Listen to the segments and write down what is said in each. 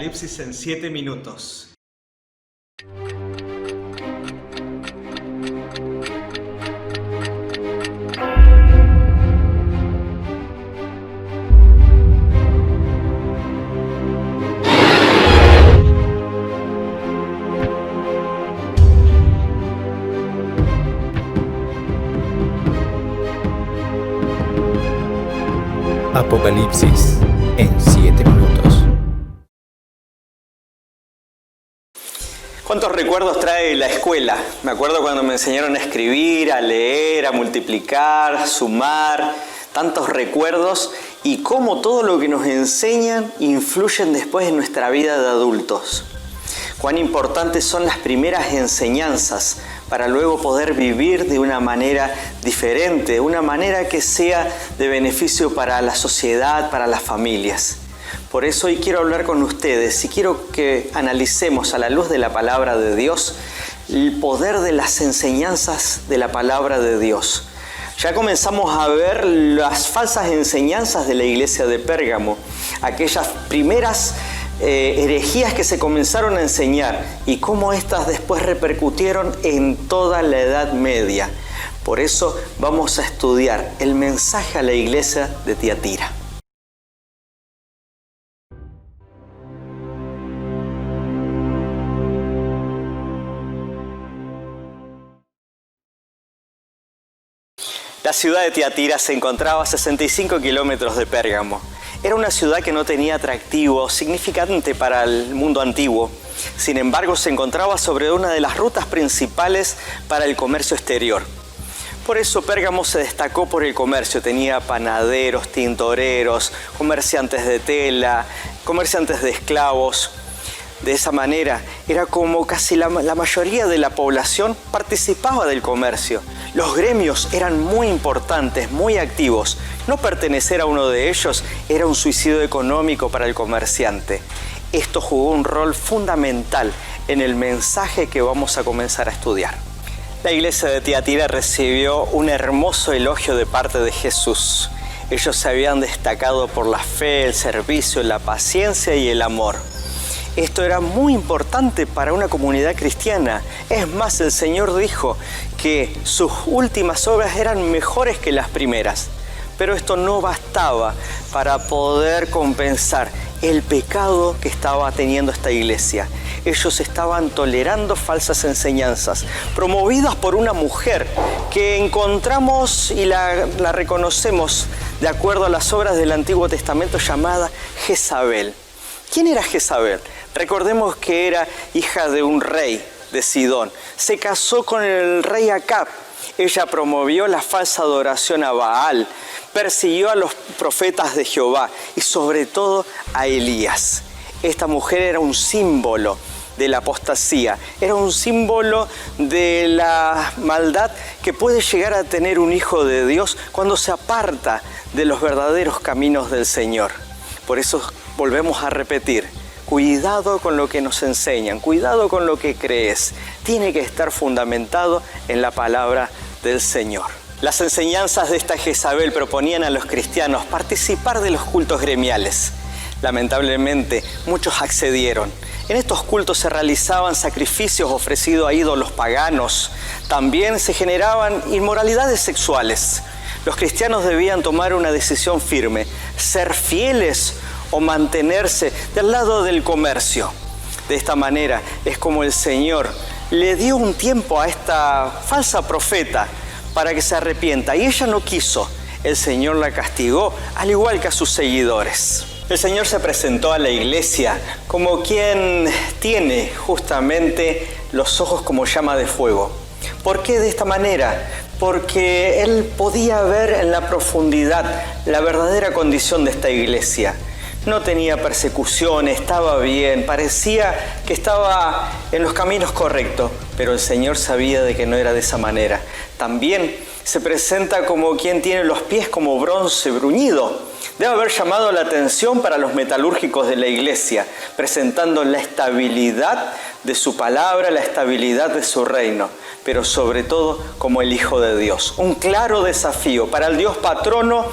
Apocalipsis en 7 minutos. Apocalipsis en 7 minutos. ¿Cuántos recuerdos trae la escuela? Me acuerdo cuando me enseñaron a escribir, a leer, a multiplicar, sumar, tantos recuerdos y cómo todo lo que nos enseñan influyen después en nuestra vida de adultos. Cuán importantes son las primeras enseñanzas para luego poder vivir de una manera diferente, una manera que sea de beneficio para la sociedad, para las familias. Por eso hoy quiero hablar con ustedes y quiero que analicemos a la luz de la palabra de Dios el poder de las enseñanzas de la palabra de Dios. Ya comenzamos a ver las falsas enseñanzas de la iglesia de Pérgamo, aquellas primeras herejías que se comenzaron a enseñar y cómo éstas después repercutieron en toda la Edad Media. Por eso vamos a estudiar el mensaje a la iglesia de Tiatira. La ciudad de Tiatira se encontraba a 65 kilómetros de Pérgamo. Era una ciudad que no tenía atractivo significante para el mundo antiguo. Sin embargo, se encontraba sobre una de las rutas principales para el comercio exterior. Por eso Pérgamo se destacó por el comercio. Tenía panaderos, tintoreros, comerciantes de tela, comerciantes de esclavos. De esa manera, era como casi la mayoría de la población participaba del comercio. Los gremios eran muy importantes, muy activos. No pertenecer a uno de ellos era un suicidio económico para el comerciante. Esto jugó un rol fundamental en el mensaje que vamos a comenzar a estudiar. La iglesia de Tiatira recibió un hermoso elogio de parte de Jesús. Ellos se habían destacado por la fe, el servicio, la paciencia y el amor. Esto era muy importante para una comunidad cristiana. Es más, el Señor dijo que sus últimas obras eran mejores que las primeras. Pero esto no bastaba para poder compensar el pecado que estaba teniendo esta iglesia. Ellos estaban tolerando falsas enseñanzas, promovidas por una mujer que encontramos y la reconocemos de acuerdo a las obras del Antiguo Testamento llamada Jezabel. ¿Quién era Jezabel? Recordemos que era hija de un rey de Sidón. Se casó con el rey Acab. Ella promovió la falsa adoración a Baal, persiguió a los profetas de Jehová y sobre todo a Elías. Esta mujer era un símbolo de la apostasía, era un símbolo de la maldad que puede llegar a tener un hijo de Dios cuando se aparta de los verdaderos caminos del Señor. Por eso volvemos a repetir, cuidado con lo que nos enseñan, cuidado con lo que crees. Tiene que estar fundamentado en la palabra del Señor. Las enseñanzas de esta Jezabel proponían a los cristianos participar de los cultos gremiales. Lamentablemente, muchos accedieron. En estos cultos se realizaban sacrificios ofrecidos a ídolos paganos. También se generaban inmoralidades sexuales. Los cristianos debían tomar una decisión firme, ser fieles o mantenerse del lado del comercio. De esta manera es como el Señor le dio un tiempo a esta falsa profeta para que se arrepienta y ella no quiso. El Señor la castigó, al igual que a sus seguidores. El Señor se presentó a la iglesia como quien tiene justamente los ojos como llama de fuego. ¿Por qué de esta manera? Porque Él podía ver en la profundidad la verdadera condición de esta iglesia. No tenía persecución, estaba bien, parecía que estaba en los caminos correctos, pero el Señor sabía de que no era de esa manera. También se presenta como quien tiene los pies como bronce bruñido. Debe haber llamado la atención para los metalúrgicos de la iglesia, presentando la estabilidad de su palabra, la estabilidad de su reino, pero sobre todo como el Hijo de Dios. Un claro desafío para el Dios patrono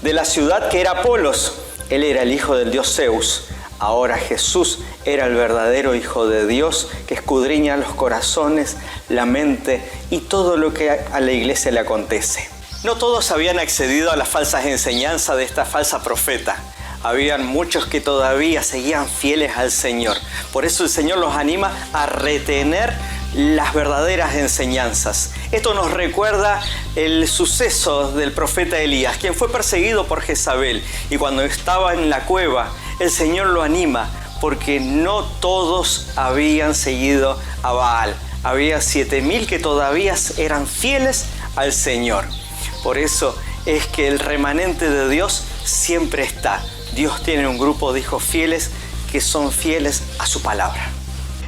de la ciudad que era Apolos. Él era el hijo del dios Zeus. Ahora Jesús era el verdadero Hijo de Dios que escudriña los corazones, la mente y todo lo que a la iglesia le acontece. No todos habían accedido a las falsas enseñanzas de esta falsa profeta. Habían muchos que todavía seguían fieles al Señor. Por eso el Señor los anima a retener las verdaderas enseñanzas. Esto nos recuerda el suceso del profeta Elías, quien fue perseguido por Jezabel. Y cuando estaba en la cueva, el Señor lo anima porque no todos habían seguido a Baal. Había 7.000 que todavía eran fieles al Señor. Por eso es que el remanente de Dios siempre está. Dios tiene un grupo de hijos fieles que son fieles a su palabra.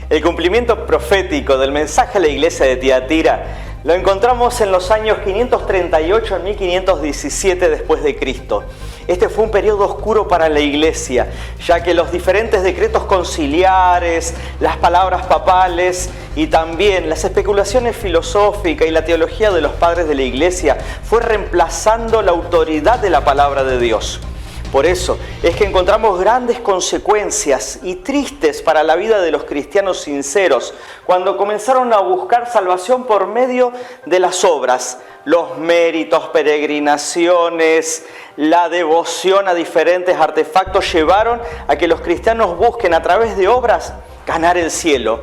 El cumplimiento profético del mensaje a la iglesia de Tiatira lo encontramos en los años 538 al 1517 después de Cristo. Este fue un periodo oscuro para la iglesia, ya que los diferentes decretos conciliares, las palabras papales y también las especulaciones filosóficas y la teología de los padres de la iglesia fue reemplazando la autoridad de la palabra de Dios. Por eso es que encontramos grandes consecuencias y tristes para la vida de los cristianos sinceros cuando comenzaron a buscar salvación por medio de las obras, los méritos, peregrinaciones, la devoción a diferentes artefactos llevaron a que los cristianos busquen a través de obras ganar el cielo.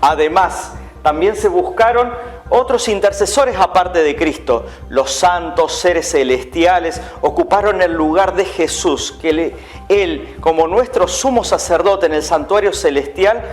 Además, también se buscaron otros intercesores aparte de Cristo. Los santos seres celestiales ocuparon el lugar de Jesús, que Él, como nuestro sumo sacerdote en el santuario celestial,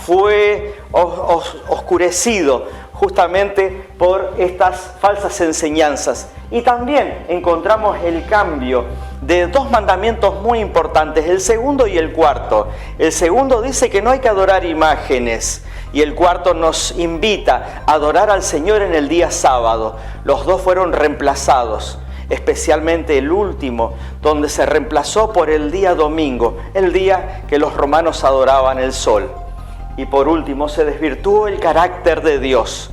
fue oscurecido justamente por estas falsas enseñanzas. Y también encontramos el cambio de dos mandamientos muy importantes, el segundo y el cuarto. El segundo dice que no hay que adorar imágenes y el cuarto nos invita a adorar al Señor en el día sábado. Los dos fueron reemplazados, especialmente el último, donde se reemplazó por el día domingo, el día que los romanos adoraban el sol. Y por último se desvirtuó el carácter de Dios,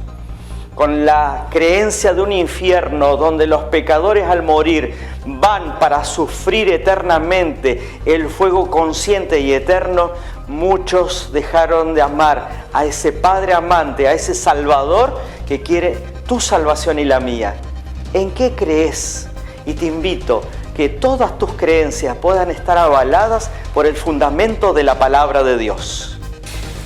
con la creencia de un infierno donde los pecadores al morir van para sufrir eternamente el fuego consciente y eterno. Muchos dejaron de amar a ese Padre amante, a ese Salvador que quiere tu salvación y la mía. ¿En qué crees? Y te invito que todas tus creencias puedan estar avaladas por el fundamento de la palabra de Dios.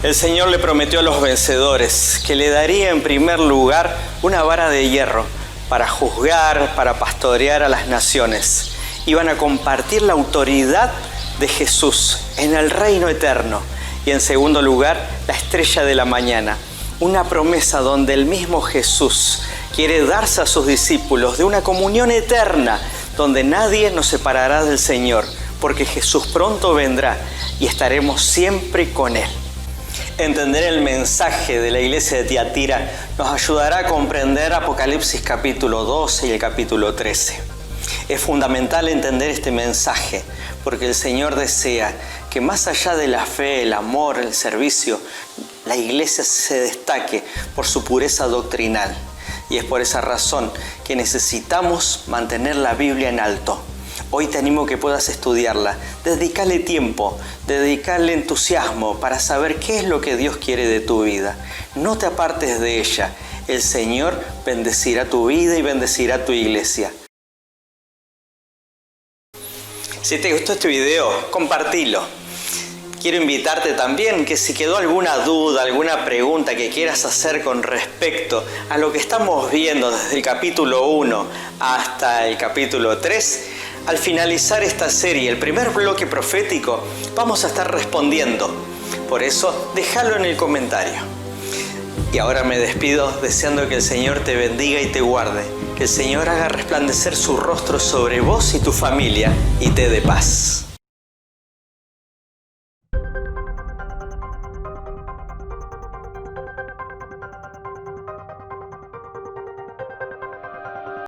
El Señor le prometió a los vencedores que le daría en primer lugar una vara de hierro para juzgar, para pastorear a las naciones. Iban a compartir la autoridad de Jesús en el reino eterno. Y en segundo lugar, la estrella de la mañana. Una promesa donde el mismo Jesús quiere darse a sus discípulos de una comunión eterna, donde nadie nos separará del Señor, porque Jesús pronto vendrá y estaremos siempre con Él. Entender el mensaje de la iglesia de Tiatira nos ayudará a comprender Apocalipsis capítulo 12 y el capítulo 13. Es fundamental entender este mensaje porque el Señor desea que más allá de la fe, el amor, el servicio, la iglesia se destaque por su pureza doctrinal. Y es por esa razón que necesitamos mantener la Biblia en alto. Hoy te animo que puedas estudiarla, dedicarle tiempo, dedicarle entusiasmo para saber qué es lo que Dios quiere de tu vida. No te apartes de ella. El Señor bendecirá tu vida y bendecirá tu iglesia. Si te gustó este video, compartilo. Quiero invitarte también que si quedó alguna duda, alguna pregunta que quieras hacer con respecto a lo que estamos viendo desde el capítulo 1 hasta el capítulo 3, al finalizar esta serie, el primer bloque profético, vamos a estar respondiendo. Por eso, déjalo en el comentario. Y ahora me despido deseando que el Señor te bendiga y te guarde. Que el Señor haga resplandecer su rostro sobre vos y tu familia y te dé paz.